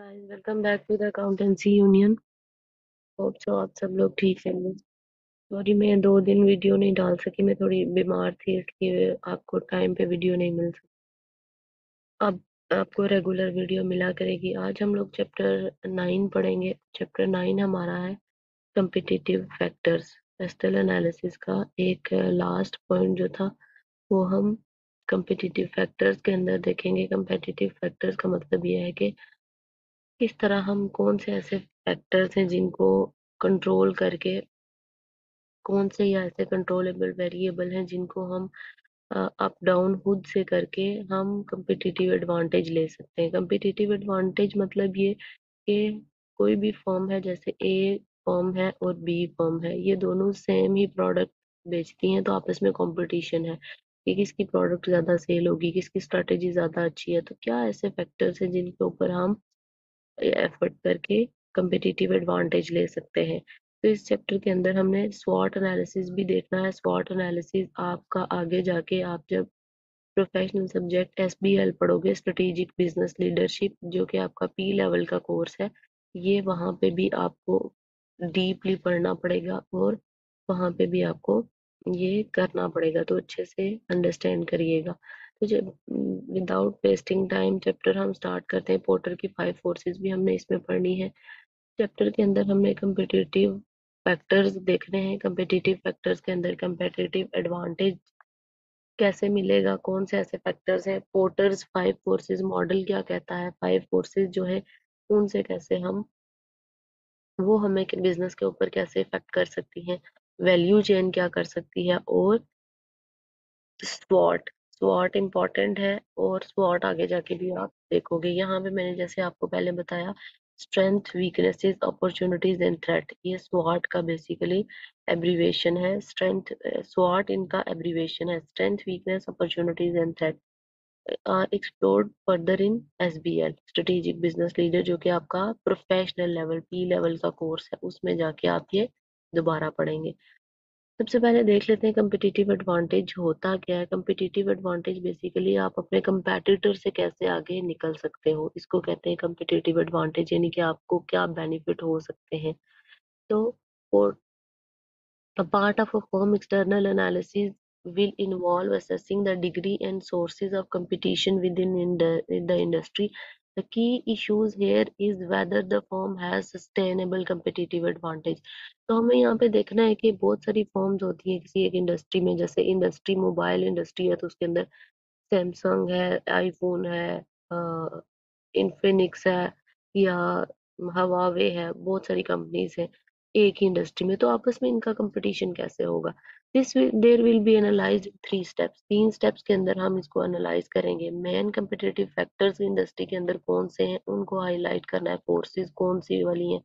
Guys welcome back to the accountancy union. Hope so आप सब लोग ठीक हैं। सॉरी मैं 2 दिन वीडियो नहीं डाल सकी, मैं थोड़ी बीमार थी इसलिए आपको टाइम पे वीडियो नहीं मिल सकी। अब आपको रेगुलर वीडियो मिला करेगी। आज हम लोग चैप्टर 9 पढ़ेंगे। चैप्टर 9 हमारा है कम्पिटिटिव फैक्टर्स। पेस्टल एनालिसिस का एक लास्ट पॉइंट जो था वो हम कम्पिटिटिव फैक्टर्स के अंदर देखेंगे। कम्पिटिटिव फैक्टर्स का मतलब ये है कि किस तरह हम कौन से ऐसे फैक्टर्स हैं जिनको कंट्रोल करके, कौन से या ऐसे कंट्रोलेबल वेरिएबल हैं जिनको हम अप डाउन खुद से करके हम competitive एडवांटेज ले सकते हैं। competitive एडवांटेज मतलब ये कि कोई भी फर्म है, जैसे ए फर्म है और बी फर्म है, ये दोनों सेम ही प्रोडक्ट बेचती हैं, तो आपस में कंपटीशन है कि किसकी प्रोडक्ट ज्यादा सेल होगी, किसकी स्ट्रेटेजी ज्यादा अच्छी है। तो क्या ऐसे फैक्टर्स हैं जिनके ऊपर हम एफर्ट करके competitive एडवांटेज ले सकते हैं। तो इस चैप्टर के अंदर हमने स्वॉट एनालिसिस भी देखना है। स्वॉट एनालिसिस आपका आगे जाके आप जब प्रोफेशनल सब्जेक्ट एसबीएल पढ़ोगे, स्ट्रेटेजिक बिजनेस लीडरशिप, जो कि आपका पी लेवल का कोर्स है, ये वहाँ पे भी आपको डीपली पढ़ना पड़ेगा और वहाँ पे भी आपको ये करना पड़ेगा, तो अच्छे से अंडरस्टैंड करिएगा। तो जब विदाउट वेस्टिंग टाइम चैप्टर हम स्टार्ट करते हैं। पोर्टर की 5 फोर्सेस भी हमने इसमें पढ़नी है। चैप्टर के अंदर हमने कम्पिटिटिव फैक्टर्स देखने हैं। कम्पिटिटिव फैक्टर्स के अंदर कम्पिटिटिव एडवांटेज कैसे मिलेगा, कौन से ऐसे फैक्टर्स हैं, पोर्टर्स 5 फोर्सेस मॉडल क्या कहता है, 5 फोर्सेस जो है उनसे कैसे हम, वो हमें बिजनेस के ऊपर कैसे इफेक्ट कर सकती हैं, वैल्यू चेन क्या कर सकती है, और स्वॉट स्वॉट इम्पोर्टेंट है। और स्वॉट आगे जाके भी आप देखोगे। यहाँ पे मैंने जैसे आपको पहले बताया, strength, weaknesses, opportunities and threat, ये स्वॉट का बेसिकली एब्रीवेशन है। स्ट्रेंथ, स्वॉट इनका एब्रीवेशन है। Strength, weakness, opportunities and threat are explored further in SBL, strategic business leader, जो कि आपका प्रोफेशनल लेवल पी लेवल का कोर्स है, उसमें जाके आप ये दोबारा पढ़ेंगे। सबसे पहले देख लेते हैं कम्पिटिटिव एडवांटेज होता क्या है। कम्पिटिटिव एडवांटेज बेसिकली आप अपने कंपैटिटर से कैसे आगे निकल सकते हो, इसको कहते हैं कम्पिटिटिव एडवांटेज, यानी कि आपको क्या बेनिफिट हो सकते हैं। तो a part of a firm external analysis will involve assessing the degree and sources of competition within the industry. The key issues here is whether the firm has sustainable competitive advantage. तो हमें यहाँ पे देखना है कि बहुत सारी firms होती हैं किसी एक इंडस्ट्री में। जैसे इंडस्ट्री मोबाइल इंडस्ट्री है तो उसके अंदर सैमसंग है, आईफोन है, इन्फिनिक्स है, या हवावे है, बहुत सारी कंपनीज है एक ही इंडस्ट्री में। तो आपस में इनका कंपटीशन कैसे होगा, this there will be analysed 3 steps. 3 steps के अंदर हम इसको एनालाइज करेंगे। मेन कंपटीटिव फैक्टर्स इंडस्ट्री के अंदर कौन से हैं उनको हाईलाइट करना है, फोर्सेस कौन सी वाली हैं,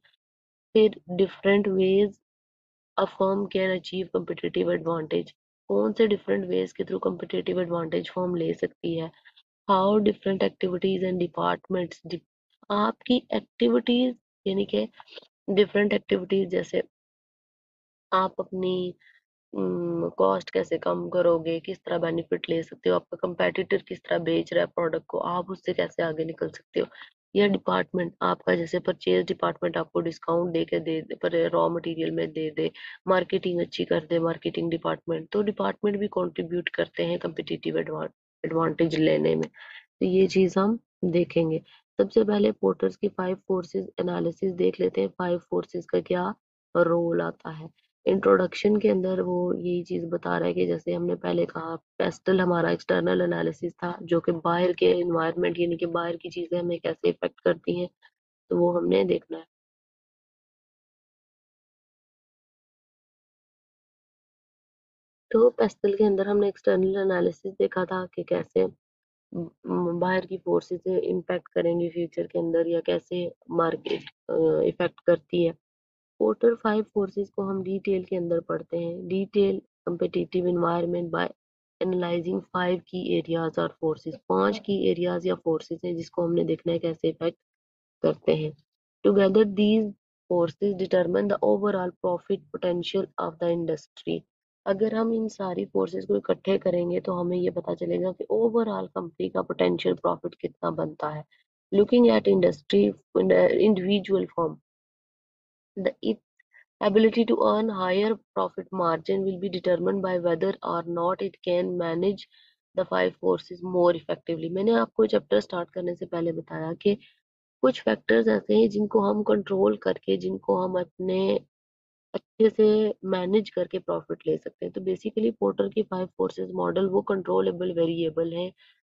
फिर different ways a firm can achieve competitive advantage, कौन से डिफरेंट वेज के थ्रू competitive एडवांटेज फर्म ले सकती है, how different activities and departments, आपकी एक्टिविटीज, यानी कि डिफरेंट एक्टिविटीज, जैसे आप अपनी कॉस्ट कैसे कम करोगे, किस तरह बेनिफिट ले सकते हो, आपका कंपेटिटर किस तरह बेच रहा है प्रोडक्ट को, आप उससे कैसे आगे निकल सकते हो। या डिपार्टमेंट आपका, जैसे परचेज डिपार्टमेंट आपको डिस्काउंट दे के दे पर रॉ मटेरियल में दे दे, मार्केटिंग अच्छी कर दे मार्केटिंग डिपार्टमेंट, तो डिपार्टमेंट भी कंट्रीब्यूट करते हैं कम्पिटिटिव एडवांटेज लेने में। तो ये चीज हम देखेंगे। सबसे पहले पोर्टर्स की 5 फोर्सेस एनालिसिस देख लेते हैं। 5 फोर्सेस का क्या रोल आता है। इंट्रोडक्शन के अंदर वो यही चीज बता रहा है कि जैसे हमने पहले कहा, पेस्टल हमारा एक्सटर्नल एनालिसिस था, जो कि बाहर के इन्वायरमेंट यानी कि बाहर की चीजें हमें कैसे इफेक्ट करती हैं, तो वो हमने देखना है। तो पेस्टल के अंदर हमने एक्सटर्नल एनालिसिस देखा था कि कैसे बाहर की फोर्सेस इम्पैक्ट करेंगे फ्यूचर के अंदर, या कैसे मार्केट इफेक्ट करती है। पोर्टर 5 फोर्सेस को हम डिटेल के अंदर पढ़ते हैं। Detail competitive environment by analyzing 5 की एरियाज और फोर्सेस, 5 की एरियाज या फोर्सेस हैं जिसको हमने देखना है कैसे इफेक्ट करते हैं। Together these forces determine the overall profit potential of the industry. अगर हम इन सारी फोर्सेस को इकट्ठे करेंगे तो हमें ये पता चलेगा कि ओवरऑल कंपनी का पोटेंशियल प्रॉफिट कितना बनता है। Looking at industry in the individual form, its ability to earn higher profit margin will be determined by whether or not it can manage the five forces more effectively. मैंने आपको chapter start करने से पहले बताया कि कुछ factors ऐसे हैं जिनको हम कंट्रोल करके, जिनको हम अपने अच्छे से मैनेज करके प्रॉफिट ले सकते हैं। तो बेसिकली पोर्टर की फाइव फोर्सेस मॉडल वो कंट्रोलेबल वेरिएबल है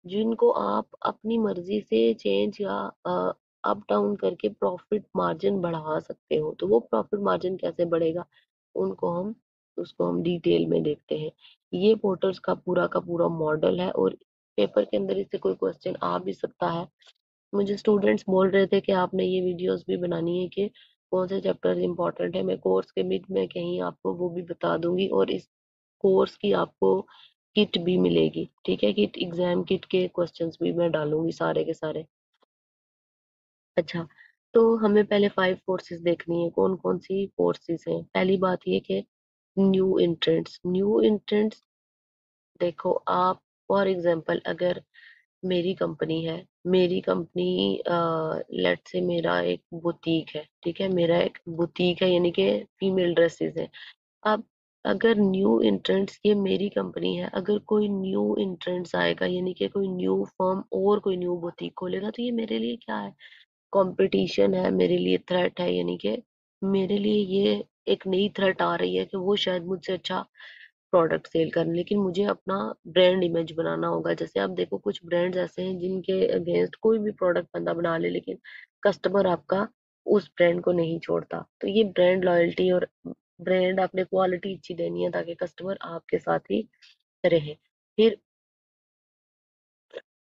जिनको आप अपनी मर्जी से चेंज या अप डाउन करके प्रॉफिट मार्जिन बढ़ा सकते हो। तो वो प्रॉफिट मार्जिन कैसे बढ़ेगा, उनको हम उसको हम डिटेल में देखते हैं। ये पोर्टर्स का पूरा मॉडल है और पेपर के अंदर इससे कोई क्वेश्चन आ भी सकता है। मुझे स्टूडेंट्स बोल रहे थे कि आपने ये वीडियोस भी बनानी है कि कौन से चैप्टर इंपॉर्टेंट है। मैं कोर्स के मिड में कहीं आपको वो भी बता दूंगी और इस कोर्स की आपको किट भी मिलेगी, ठीक है, किट एग्जाम किट के क्वेश्चंस भी मैं डालूंगी सारे के सारे। अच्छा, तो हमें पहले फाइव फोर्सेस देखनी है, कौन कौन सी फोर्सेस हैं। पहली बात ये कि न्यू इंट्रेंट्स देखो आप। फॉर एग्जांपल अगर मेरी कंपनी है, मेरी कंपनी लेट से मेरा एक बुटीक है, ठीक है, मेरा एक बुटीक है यानी कि फीमेल ड्रेसेस है। अब अगर न्यू इंट्रेंट्स, ये मेरी कंपनी है, अगर कोई न्यू इंट्रेंट्स आएगा यानी कि कोई न्यू फर्म और कोई न्यू बुटीक खोलेगा तो ये मेरे लिए क्या है, कंपटीशन है, मेरे लिए थ्रेट है। यानी कि मेरे लिए ये एक नई थ्रेट आ रही है कि वो शायद मुझसे अच्छा प्रोडक्ट सेल करें, लेकिन मुझे अपना ब्रांड इमेज बनाना होगा। जैसे आप देखो कुछ ब्रांड्स ऐसे हैं जिनके अगेंस्ट कोई भी प्रोडक्ट बंदा बना ले लेकिन कस्टमर आपका उस ब्रांड को नहीं छोड़ता। तो ये ब्रांड लॉयल्टी और ब्रांड आपने क्वालिटी अच्छी देनी है ताकि कस्टमर आपके साथ ही रहे। फिर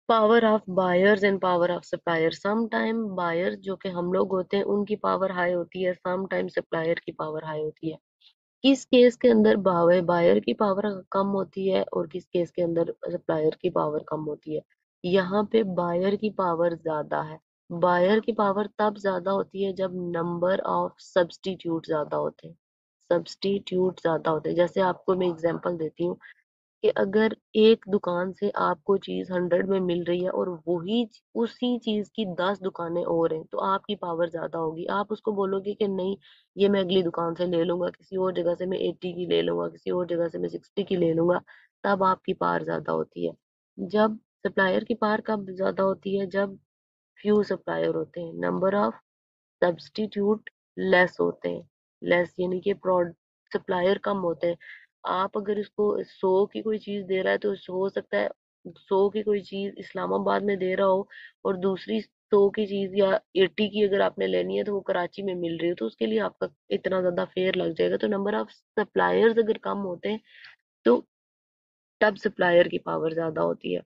power of buyers and power of supplier. Some time buyers जो कि हम लोग होते हैं उनकी पावर हाई होती है, सम टाइम सप्लायर की पावर हाई होती है। किस केस के अंदर बायर की पावर कम होती है और किस केस के अंदर सप्लायर की पावर कम होती है। यहाँ पे बायर की पावर ज्यादा है। बायर की पावर तब ज्यादा होती है जब नंबर ऑफ सब्स्टिट्यूट ज्यादा होते हैं। सब्स्टिट्यूट ज्यादा होते हैं, जैसे आपको मैं एग्जांपल देती हूँ कि अगर एक दुकान से आपको चीज 100 में मिल रही है और उसी चीज की 10 दुकानें और हैं तो आपकी पावर ज्यादा होगी। आप उसको बोलोगे कि नहीं, ये मैं अगली दुकान से ले लूंगा, किसी और जगह से मैं 80 की ले लूंगा, किसी और जगह से मैं 60 की ले लूंगा। तब आपकी पावर ज्यादा होती है। जब सप्लायर की पावर कब ज्यादा होती है, जब फ्यू सप्लायर होते हैं, नंबर ऑफ सब्स्टिट्यूट लेस होते हैं। लेस यानी कि सप्लायर कम होते हैं। आप अगर इसको 100 की कोई चीज दे रहा है तो हो सकता है 100 की कोई चीज इस्लामाबाद में दे रहा हो और दूसरी 100 की चीज या 80 की अगर आपने लेनी है तो वो कराची में मिल रही हो, तो उसके लिए आपका इतना ज्यादा फेयर लग जाएगा। तो नंबर ऑफ सप्लायर्स अगर कम होते हैं तो तब सप्लायर की पावर ज्यादा होती है।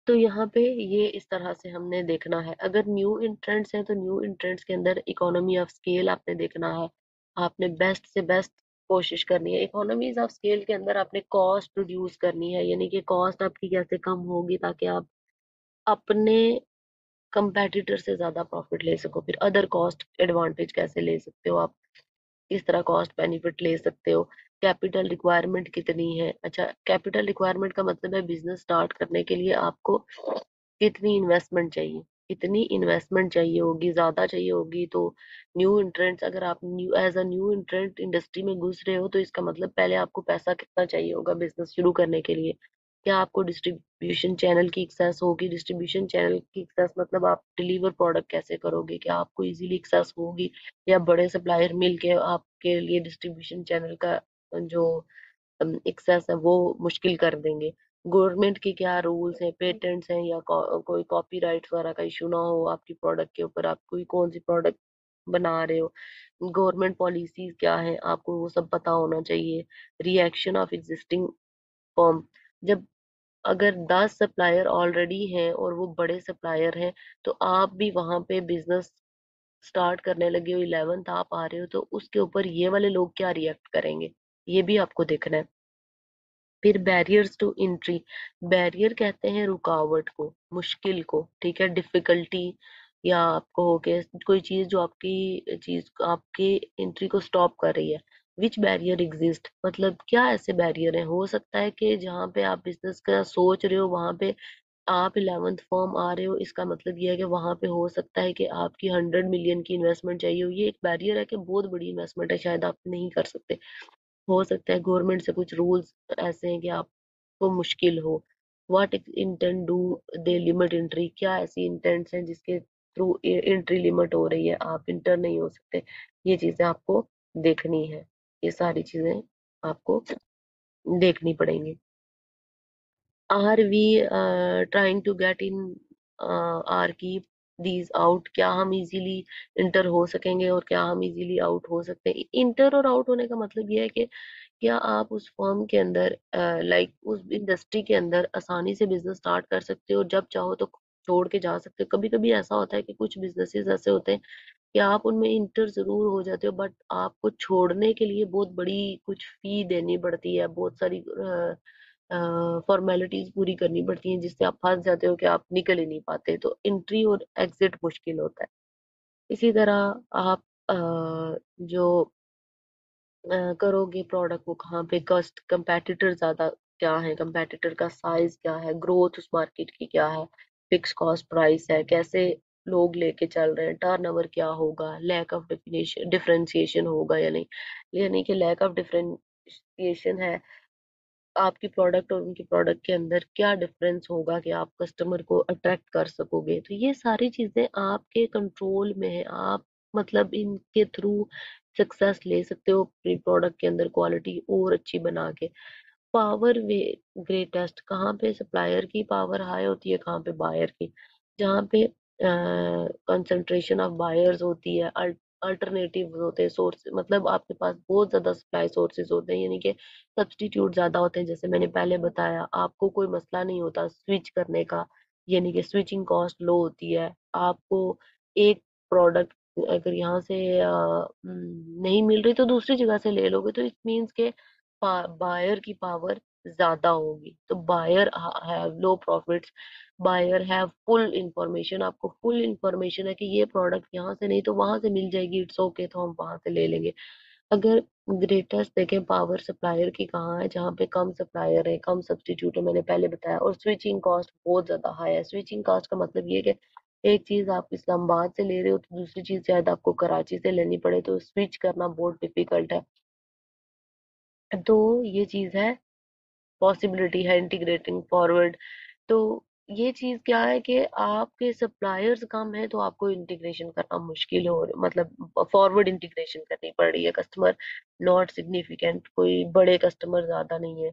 तो यहाँ पे ये इस तरह से हमने देखना है। अगर न्यू इंट्रेंट्स हैं तो न्यू इंट्रेंट्स के अंदर इकोनॉमी ऑफ स्केल आपने देखना है। आपने बेस्ट से बेस्ट कोशिश करनी है। इकोनॉमीज ऑफ स्केल के अंदर आपने कॉस्ट रिड्यूस करनी है, यानी कि कॉस्ट आपकी कैसे कम होगी ताकि आप अपने कंपेटिटर से ज्यादा प्रॉफिट ले सको। फिर अदर कॉस्ट एडवांटेज कैसे ले सकते हो आप, किस तरह कॉस्ट बेनिफिट ले सकते हो। कैपिटल रिक्वायरमेंट कितनी है। अच्छा, कैपिटल रिक्वायरमेंट का मतलब है बिजनेस स्टार्ट करने के लिए आपको कितनी इन्वेस्टमेंट चाहिए। कितनी इन्वेस्टमेंट चाहिए होगी, ज्यादा चाहिए होगी तो न्यू इंट्रेंट्स, अगर आप new as a new entrant industry में घुस रहे हो तो इसका मतलब पहले आपको पैसा कितना चाहिए होगा बिजनेस शुरू करने के लिए। क्या आपको डिस्ट्रीब्यूशन चैनल की एक्सेस होगी। डिस्ट्रीब्यूशन चैनल की एक्सेस मतलब आप डिलीवर प्रोडक्ट कैसे करोगे, क्या आपको इजीली एक्सेस होगी या बड़े सप्लायर मिल के आपके लिए डिस्ट्रीब्यूशन चैनल का जो एक्सेस है वो मुश्किल कर देंगे। गवर्नमेंट के क्या रूल्स हैं, पेटेंट्स हैं या कोई कॉपीराइट्स वगैरह का इशू ना हो आपकी प्रोडक्ट के ऊपर, आप कोई कौन सी प्रोडक्ट बना रहे हो। गवर्नमेंट पॉलिसीज क्या है आपको वो सब पता होना चाहिए। रिएक्शन ऑफ एग्जिस्टिंग फर्म, जब अगर 10 सप्लायर ऑलरेडी हैं और वो बड़े सप्लायर हैं तो आप भी वहां पे बिजनेस स्टार्ट करने लगे हो, 11th आप आ रहे हो, तो उसके ऊपर ये वाले लोग क्या रिएक्ट करेंगे, ये भी आपको देखना है। फिर बैरियर्स टू एंट्री, बैरियर कहते हैं रुकावट को, मुश्किल को, ठीक है, डिफिकल्टी, या आपको हो के कोई चीज जो आपकी चीज आपकी एंट्री को स्टॉप कर रही है। विच बैरियर एग्जिस्ट, मतलब क्या ऐसे बैरियर हैं। हो सकता है कि जहाँ पे आप बिजनेस का सोच रहे हो वहां पे आप 11th फॉर्म आ रहे हो, इसका मतलब ये है कि वहां पे हो सकता है कि आपकी 100 मिलियन की इन्वेस्टमेंट चाहिए हो। ये एक बैरियर है कि बहुत बड़ी इन्वेस्टमेंट है, शायद आप नहीं कर सकते। हो सकता है गवर्नमेंट से कुछ रूल्स ऐसे हैं कि आपको मुश्किल हो। What intent do they limit entry, क्या ऐसी इंटेंट्स हैं जिसके थ्रू एंट्री लिमिट हो रही है, आप इंटर नहीं हो सकते। ये चीजें आपको देखनी है, ये सारी चीजें आपको देखनी पड़ेंगी। Are we trying to get in are keep these out, क्या हम इजीली इंटर हो सकेंगे और क्या हम इजीली आउट हो सकते हैं। इंटर और आउट होने का मतलब ये है कि क्या आप उस फर्म के अंदर, लाइक उस इंडस्ट्री के अंदर आसानी से बिजनेस स्टार्ट कर सकते हो, जब चाहो तो छोड़ के जा सकते हो। कभी कभी ऐसा होता है कि कुछ बिजनेसेस ऐसे होते हैं कि आप उनमें इंटर जरूर हो जाते हो, बट आपको छोड़ने के लिए बहुत बड़ी कुछ फी देनी पड़ती है, बहुत सारी फॉर्मेलिटीज पूरी करनी पड़ती हैं, जिससे आप फंस जाते हो कि आप निकल ही नहीं पाते, तो एंट्री और एग्जिट मुश्किल होता है। इसी तरह आप जो करोगे प्रोडक्ट को कहाँ पे, कस्ट कंपेटिटर ज्यादा क्या है, कंपेटिटर का साइज क्या है, ग्रोथ उस मार्केट की क्या है, फिक्स कॉस्ट प्राइस है, कैसे लोग लेके चल रहे हैं, टर्नओवर क्या होगा, लैक ऑफ डिफिनेशन डिफरेंशिएशन होगा या नहीं। यानी कि लैक ऑफ डिफरेंशिएशन है, आपकी प्रोडक्ट और उनकी प्रोडक्ट के अंदर क्या डिफरेंस होगा कि आप कस्टमर को अट्रैक्ट कर सकोगे। तो ये सारी चीजें आपके कंट्रोल में है, आप मतलब इनके थ्रू सक्सेस ले सकते हो अपनी प्रोडक्ट के अंदर, क्वालिटी और अच्छी बना के। पावर वे ग्रेटेस्ट, कहाँ पे सप्लायर की पावर हाई होती है, कहाँ पे बायर की। जहाँ पे कंसंट्रेशन ऑफ बायर्स होती है, अल्टरनेटिव होते हैं सोर्स, मतलब आपके पास बहुत ज्यादा सप्लाई सोर्सेज होते हैं, यानी कि सब्स्टिट्यूट ज्यादा होते हैं। जैसे मैंने पहले बताया, आपको कोई मसला नहीं होता स्विच करने का, यानी कि स्विचिंग कॉस्ट लो होती है। आपको एक प्रोडक्ट अगर यहाँ से नहीं मिल रही तो दूसरी जगह से ले लोगे, तो इट मीन्स के बायर की पावर ज्यादा होगी। तो buyer have low profits, buyer have full information, आपको फुल इंफॉर्मेशन है कि ये प्रोडक्ट यहाँ से नहीं तो वहां से मिल जाएगी, इट्स ओके, तो हम वहां से ले लेंगे। अगर ग्रेटेस्ट देखें पावर सप्लायर की कहाँ है, जहाँ पे कम सप्लायर है, कम सब्स्टिट्यूट है, मैंने पहले बताया, और स्विचिंग कॉस्ट बहुत ज्यादा हाई है। स्विचिंग कॉस्ट का मतलब ये है कि एक चीज आप इस्लामाबाद से ले रहे हो तो दूसरी चीज शायद आपको कराची से लेनी पड़े, तो स्विच करना बहुत डिफिकल्ट है। तो ये चीज है, पॉसिबिलिटी है इंटीग्रेटिंग फॉरवर्ड। तो ये चीज क्या है कि आपके सप्लायर्स कम है तो आपको इंटीग्रेशन करना मुश्किल हो, मतलब फॉरवर्ड इंटीग्रेशन करनी पड़ रही है। कस्टमर नॉट सिग्निफिकेंट, कोई बड़े कस्टमर ज्यादा नहीं है।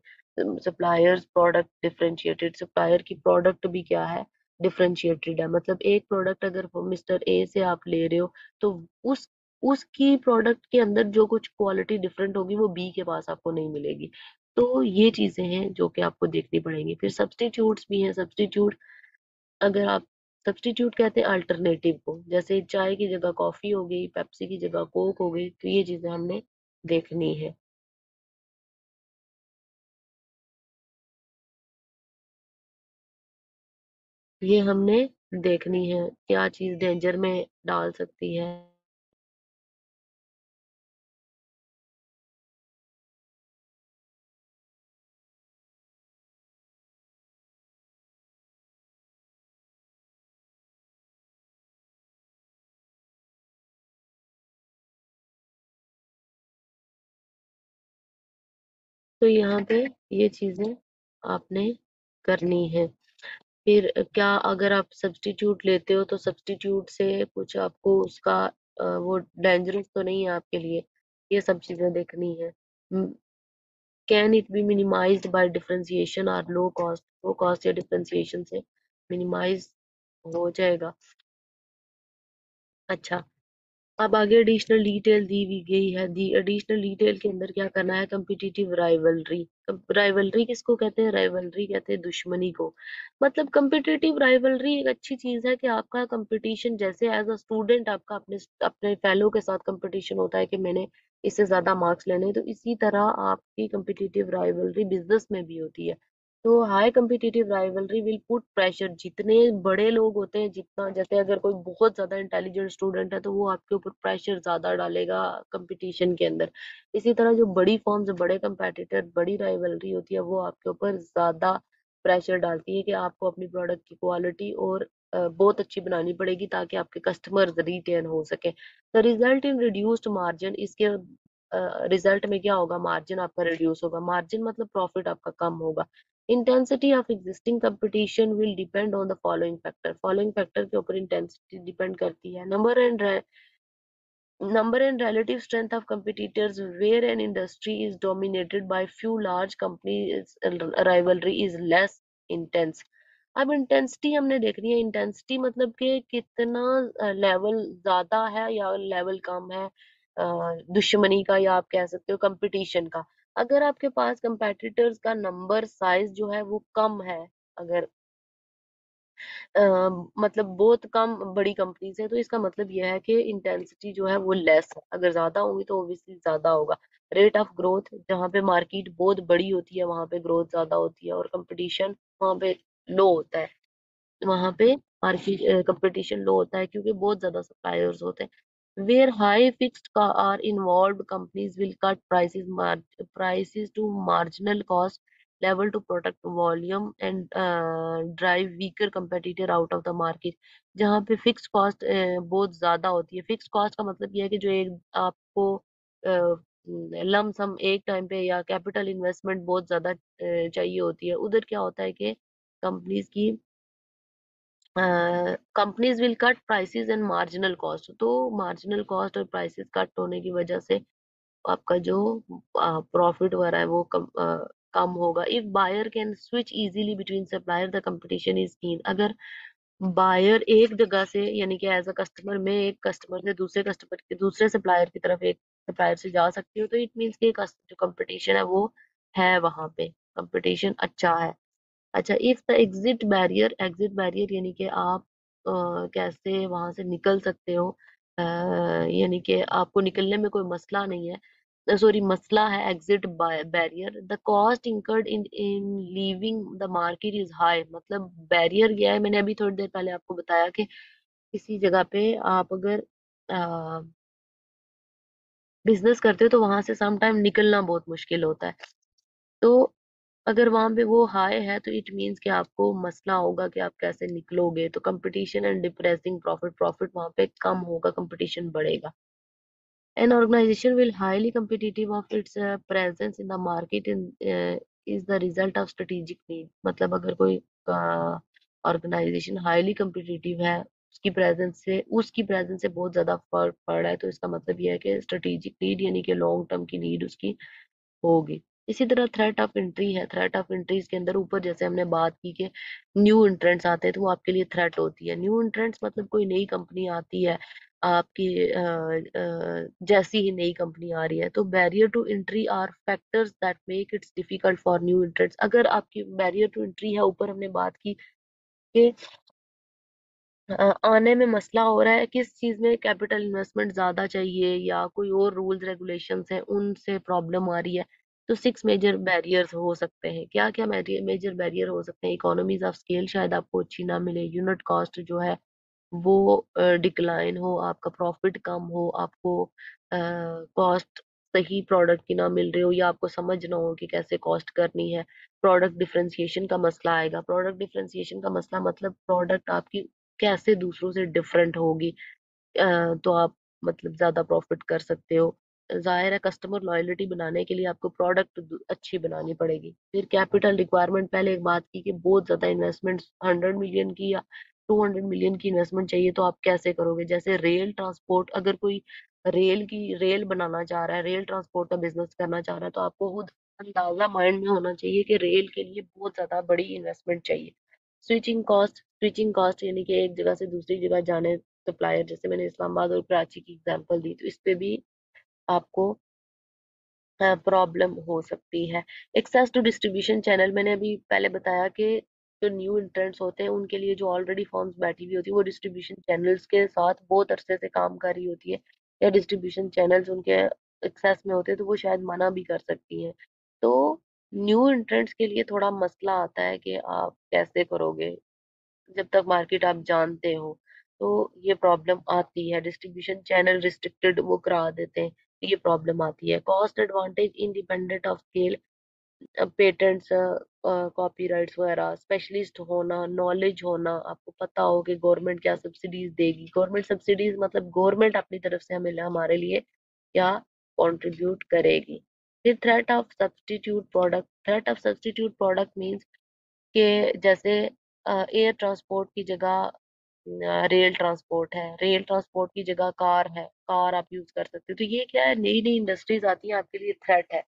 सप्लायर्स प्रोडक्ट डिफरेंशिएटेड, सप्लायर की प्रोडक्ट भी क्या है, डिफरेंशिएटेड है। मतलब एक प्रोडक्ट अगर मिस्टर ए से आप ले रहे हो, तो उस उसकी प्रोडक्ट के अंदर जो कुछ क्वालिटी डिफरेंट होगी वो बी के पास आपको नहीं मिलेगी। तो ये चीजें हैं जो कि आपको देखनी पड़ेंगी। फिर सब्स्टिट्यूट्स भी हैं। सब्स्टिट्यूट, अगर आप सब्स्टिट्यूट कहते हैं अल्टरनेटिव को, जैसे चाय की जगह कॉफी हो गई, पेप्सी की जगह कोक हो गई, तो ये चीजें हमने देखनी है। ये हमने देखनी है क्या चीज डेंजर में डाल सकती है। तो यहाँ पे ये चीजें आपने करनी है। फिर क्या, अगर आप सब्स्टिट्यूट लेते हो तो सब्स्टिट्यूट से कुछ आपको उसका वो डेंजरस तो नहीं है आपके लिए, ये सब चीजें देखनी है। Can it be minimised by differentiation और लो कॉस्ट, लो कॉस्ट या डिफरेंशिएशन से मिनिमाइज हो जाएगा। अच्छा, अब आगे एडिशनल डिटेल दी हुई गई है। दी एडिशनल डिटेल के अंदर क्या करना है, कम्पिटिटिव राइवलरी। राइवलरी किसको कहते हैं, राइवलरी कहते हैं दुश्मनी को। मतलब कम्पिटिटिव राइवलरी एक अच्छी चीज है कि आपका कंपटीशन, जैसे एज अ स्टूडेंट आपका अपने अपने फेलो के साथ कंपटीशन होता है कि मैंने इससे ज्यादा मार्क्स लेने हैं, तो इसी तरह आपकी कम्पिटिटिव राइवलरी बिजनेस में भी होती है। तो high competitive rivalry will put pressure, जितने बड़े लोग होते हैं, जितना जैसे अगर कोई बहुत ज्यादा इंटेलिजेंट स्टूडेंट है तो वो आपके ऊपर प्रेशर ज्यादा डालेगा कंपटीशन के अंदर। इसी तरह जो बड़ी फॉर्म्स, बड़े कंपेटिटर, बड़ी राइवलरी होती है, वो आपके ऊपर ज्यादा प्रेशर डालती है कि आपको अपनी प्रोडक्ट की क्वालिटी और बहुत अच्छी बनानी पड़ेगी ताकि आपके कस्टमर्स रिटेन हो सके। The result in reduced margin, इसके रिजल्ट में क्या होगा, मार्जिन आपका रिड्यूस होगा। मार्जिन मतलब प्रॉफिट आपका कम होगा। Intensity of existing competition will depend on the following factor, following factor के ऊपर इंटेंसिटी डिपेंड करती है। Number and relative strength of competitors, where an industry is dominated by few large companies, rivalry is less intense. अब intensity हमने देखनी है। Intensity मतलब कि कितना लेवल ज्यादा है या लेवल कम है दुश्मनी का, या आप कह सकते हो कंपटीशन का। अगर आपके पास कंपेटिटर्स का नंबर साइज जो है वो कम है, अगर अ, मतलब बहुत कम बड़ी कंपनीज है, तो इसका मतलब यह है कि इंटेंसिटी जो है वो लेस है। अगर ज्यादा होंगी तो ऑब्वियसली ज्यादा होगा। रेट ऑफ ग्रोथ, जहाँ पे मार्केट बहुत बड़ी होती है वहां पे ग्रोथ ज्यादा होती है, और कंपटीशन वहां पे लो होता है। वहां पे मार्केट कंपटीशन लो होता है क्योंकि बहुत ज्यादा सप्लायर्स होते हैं। Where high fixed are involved, companies will cut prices to marginal cost level to protect volume and drive weaker competitor out of the market। जहाँ पे फिक्स कॉस्ट बहुत ज्यादा होती है। फिक्स कॉस्ट का मतलब यह है कि जो एक आपको लम सम एक टाइम पे या कैपिटल इन्वेस्टमेंट बहुत ज्यादा चाहिए होती है, उधर क्या होता है कि कंपनीज की companies will cut prices and marginal cost. तो मार्जिनल कॉस्ट और प्राइसेस कट होने की वजह से आपका जो प्रॉफिट हो रहा है वो कम होगा। If buyer can switch easily between supplier the competition is keen, अगर बायर एक जगह से, यानी कि एज अ कस्टमर, मैं एक कस्टमर से दूसरे कस्टमर के दूसरे सप्लायर की तरफ एक सप्लायर से जा सकती हूँ, तो इट मीन्स कि जो कंपटीशन है वो है, वहां पे कंपटीशन अच्छा है। अच्छा, if the exit barrier, exit barrier यानी कि आप कैसे वहां से निकल सकते हो, यानी कि आपको निकलने में कोई मसला नहीं है, सॉरी मसला है exit barrier. The cost incurred in in leaving the market is high, मतलब बैरियर क्या है, मैंने अभी थोड़ी देर पहले आपको बताया कि किसी जगह पे आप अगर बिजनेस करते हो तो वहां से सम टाइम निकलना बहुत मुश्किल होता है। तो अगर वहां पे वो हाई है तो इट मीन्स कि आपको मसला होगा कि आप कैसे निकलोगे। तो competition and depressing profit, profit वहां पे कम होगा, कंपटीशन बढ़ेगा। An organization will highly competitive of its presence in the market is the result of strategic need। मतलब अगर कोई ऑर्गेनाइजेशन हाईली competitive है, उसकी प्रेजेंस से बहुत ज्यादा फर्क पड़ रहा है, तो इसका मतलब यह है कि स्ट्रेटेजिक नीड यानी कि लॉन्ग टर्म की नीड उसकी होगी। इसी तरह थ्रेट ऑफ एंट्री है। थ्रेट ऑफ एंट्रीज के अंदर ऊपर जैसे हमने बात की कि न्यू एंट्रेंट्स आते हैं तो वो आपके लिए थ्रेट होती है। न्यू एंट्रेंट्स मतलब कोई नई कंपनी आती है आपकी, जैसी ही नई कंपनी आ रही है, तो barrier to entry are factors that make its difficult for new entrants. अगर आपकी बैरियर टू एंट्री है, ऊपर हमने बात की कि आने में मसला हो रहा है किस चीज में, कैपिटल इन्वेस्टमेंट ज्यादा चाहिए या कोई और रूल्स रेगुलेशंस हैं उनसे प्रॉब्लम आ रही है, तो 6 मेजर बैरियर्स हो सकते हैं। क्या क्या मेजर बैरियर हो सकते हैं? इकोनॉमीज ऑफ स्केल शायद आपको अच्छी ना मिले, यूनिट कॉस्ट जो है वो डिक्लाइन हो, आपका प्रॉफिट कम हो, आपको कॉस्ट सही प्रोडक्ट की ना मिल रही हो, या आपको समझ ना हो कि कैसे कॉस्ट करनी है। प्रोडक्ट डिफरेंशिएशन का मसला आएगा। प्रोडक्ट डिफरेंशिएशन का मसला मतलब प्रोडक्ट आपकी कैसे दूसरों से डिफरेंट होगी, तो आप मतलब ज्यादा प्रॉफिट कर सकते हो। जाहिर है कस्टमर लॉयल्टी बनाने के लिए आपको प्रोडक्ट अच्छी बनानी पड़ेगी। फिर कैपिटल रिक्वायरमेंट, पहले एक बात की कि बहुत ज्यादा इन्वेस्टमेंट, 100 मिलियन की या 200 मिलियन की इन्वेस्टमेंट चाहिए, तो आप कैसे करोगे? जैसे रेल ट्रांसपोर्ट, अगर कोई रेल बनाना चाह रहा है, रेल ट्रांसपोर्ट का बिजनेस करना चाह रहा है, तो आपको खुद अंदाजा माइंड में होना चाहिए कि रेल के लिए बहुत ज्यादा बड़ी इन्वेस्टमेंट चाहिए। स्विचिंग कॉस्ट यानी कि एक जगह से दूसरी जगह जाने, सप्लायर, जैसे मैंने इस्लामाबाद और कराची की एग्जांपल दी, तो इस पे भी आपको प्रॉब्लम हो सकती है। एक्सेस टू डिस्ट्रीब्यूशन चैनल, मैंने अभी पहले बताया कि जो न्यू इंट्रेंट्स होते हैं उनके लिए जो ऑलरेडी फर्म्स बैठी हुई होती है वो डिस्ट्रीब्यूशन चैनल्स के साथ बहुत अरसे से काम कर रही होती है, या डिस्ट्रीब्यूशन चैनल्स उनके एक्सेस में होते हैं तो वो शायद मना भी कर सकती हैं। तो न्यू इंट्रेंट्स के लिए थोड़ा मसला आता है कि आप कैसे करोगे जब तक मार्केट आप जानते हो, तो ये प्रॉब्लम आती है। डिस्ट्रीब्यूशन चैनल रिस्ट्रिक्टेड वो करा देते हैं, ये प्रॉब्लम आती है। Cost advantage independent of scale, patents, copyrights वगैरह, स्पेशलिस्ट होना, नॉलेज होना, आपको पता हो कि गवर्नमेंट क्या सब्सिडीज देगी। गवर्नमेंट सब्सिडीज मतलब गवर्नमेंट अपनी तरफ से हमारे लिए क्या कंट्रीब्यूट करेगी। फिर threat of substitute product. Threat of substitute product means कि जैसे एयर ट्रांसपोर्ट की जगह रेल ट्रांसपोर्ट है, रेल ट्रांसपोर्ट की जगह कार है, कार आप यूज कर सकते हो। तो ये क्या है, नई नई इंडस्ट्रीज आती हैं, आपके लिए थ्रेट है।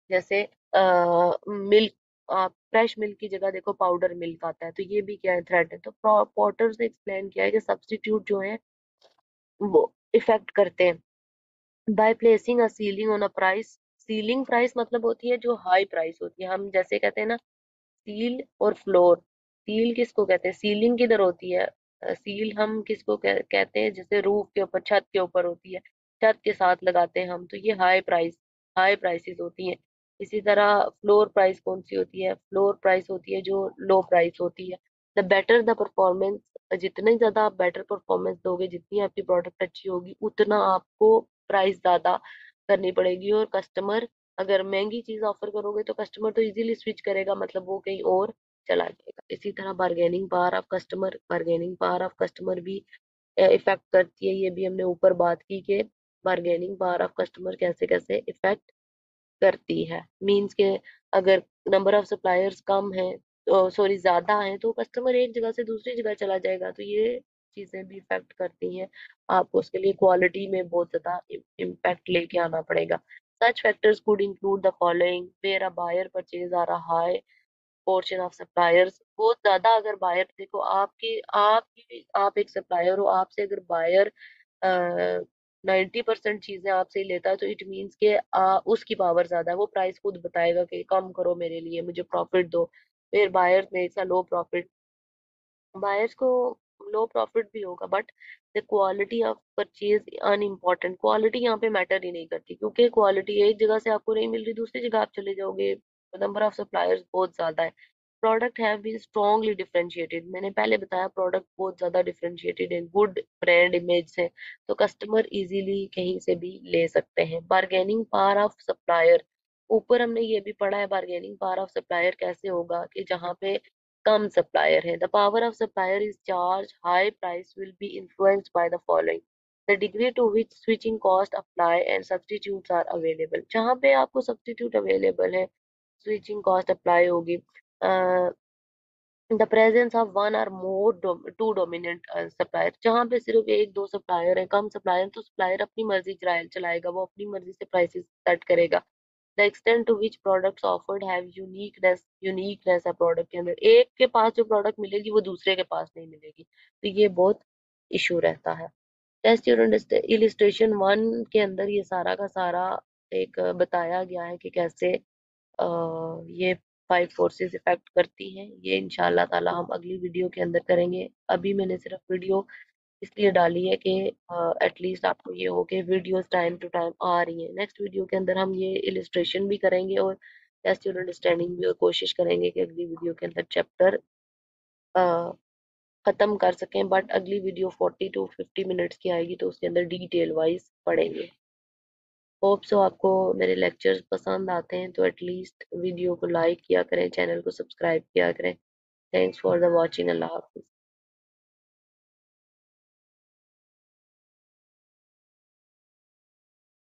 जैसे मिल्क, आप फ्रेश मिल्क की जगह देखो पाउडर मिल्क आता है, तो ये भी क्या है, थ्रेट है। तो पॉटर्स ने एक्सप्लेन किया है कि सब्स्टिट्यूट जो है वो इफेक्ट करते हैं by placing a ceiling on a price. Ceiling price मतलब होती है जो हाई प्राइस होती है। हम जैसे कहते हैं ना सील और फ्लोर। सील किसको कहते हैं, सीलिंग किधर होती है, सील हम किसको कहते हैं, जैसे रूफ के ऊपर, छत के ऊपर होती है, छत के साथ लगाते हैं हम, तो ये हाई प्राइसेस होती हैं। इसी तरह फ्लोर प्राइस कौन सी होती है, फ्लोर प्राइस होती है जो लो प्राइस होती है। द बेटर द परफॉर्मेंस, जितनी ज्यादा आप बेटर परफॉर्मेंस दोगे, जितनी आपकी प्रोडक्ट अच्छी होगी, उतना आपको प्राइस ज्यादा करनी पड़ेगी। और कस्टमर, अगर महंगी चीज ऑफर करोगे तो कस्टमर तो इजीली स्विच करेगा, मतलब वो कहीं और चला जाएगा। इसी तरह बार्गेनिंग पावर ऑफ कस्टमर भी इफेक्ट करती है। ये भी हमने ऊपर बात की कि बार्गेनिंग पावर ऑफ कस्टमर कैसे कैसे इफेक्ट करती है। मीन्स के अगर नंबर ऑफ सप्लायर्स कम है, तो सॉरी ज्यादा है, तो कस्टमर एक जगह से दूसरी जगह चला जाएगा, तो ये चीजें भी इफेक्ट करती हैं। आपको उसके लिए क्वालिटी में बहुत ज्यादा इम्पैक्ट लेके आना पड़ेगा। Such factors could include the following, where a buyer purchase are a high portion of suppliers. बहुत ज्यादा अगर बायर, देखो आप एक सप्लायर हो, आपसे अगर बायर 90% चीजें आपसे ही लेता है, तो इट मीन्स के उसकी पावर ज्यादा है, वो प्राइस खुद बताएगा कि कम करो मेरे लिए, मुझे प्रॉफिट दो। फिर बायर में ऐसा लो प्रॉफिट, बायर्स को लो प्रॉफिट भी होगा, but the quality of purchase unimportant. Quality यहाँ पे मैटर ही नहीं करती, क्योंकि क्वालिटी एक जगह से आपको नहीं मिल रही, दूसरी जगह आप चले जाओगे, नंबर ऑफ सप्लायर्स बहुत ज्यादा है। Product have been strongly differentiated, मैंने पहले बताया प्रोडक्ट बहुत ज्यादा डिफरेंशिएटेड है, गुड ब्रांड इमेज से, तो कस्टमर इजीली कहीं से भी ले सकते हैं। बार्गेनिंग पावर ऑफ सप्लायर, ऊपर हमने ये भी पढ़ा है बार्गेनिंग पावर ऑफ सप्लायर कैसे होगा, कि जहाँ पे कम सप्लायर है, the power of supplier is charge high price will be influenced by the following, the degree to which switching cost apply and substitutes are available. जहाँ पे आपको सब्स्टिट्यूट अवेलेबल है, स्विचिंग कॉस्ट अप्लाई होगी। The presence of one और more to dominant supplier, जहाँ पे सिर्फ एक दो सप्लायर है, कम सप्लायर, तो सप्लायर अपनी मर्जी चलाएगा, वो अपनी मर्जी से प्राइसेस सेट करेगा। The extent to which products offered have uniqueness है, प्रोडक्ट के अंदर एक के पास जो प्रोडक्ट मिलेगी वो दूसरे के पास नहीं मिलेगी, तो ये बहुत इशू रहता है। टेस्ट योर इलिस्ट्रेशन वन के अंदर ये सारा का सारा एक बताया गया है कि कैसे ये फाइव फोर्सेस इफेक्ट करती हैं। ये इंशाल्लाह ताला हम अगली वीडियो के अंदर करेंगे। अभी मैंने सिर्फ वीडियो इसलिए डाली है कि एटलीस्ट आपको ये हो कि वीडियोस टाइम टू टाइम आ रही हैं। नेक्स्ट वीडियो के अंदर हम ये इलिस्ट्रेशन भी करेंगे और टेस्ट योर अंडरस्टैंडिंग भी, और कोशिश करेंगे कि अगली वीडियो के अंदर चैप्टर खत्म कर सकें। बट अगली वीडियो 40 to 50 मिनट्स की आएगी, तो उसके अंदर डिटेल वाइज पढ़ेंगे। होप सो आपको मेरे लेक्चर्स पसंद आते हैं, तो एटलीस्ट वीडियो को लाइक किया करें, चैनल को सब्सक्राइब किया करें। Thanks for the watching. Allah Hafiz.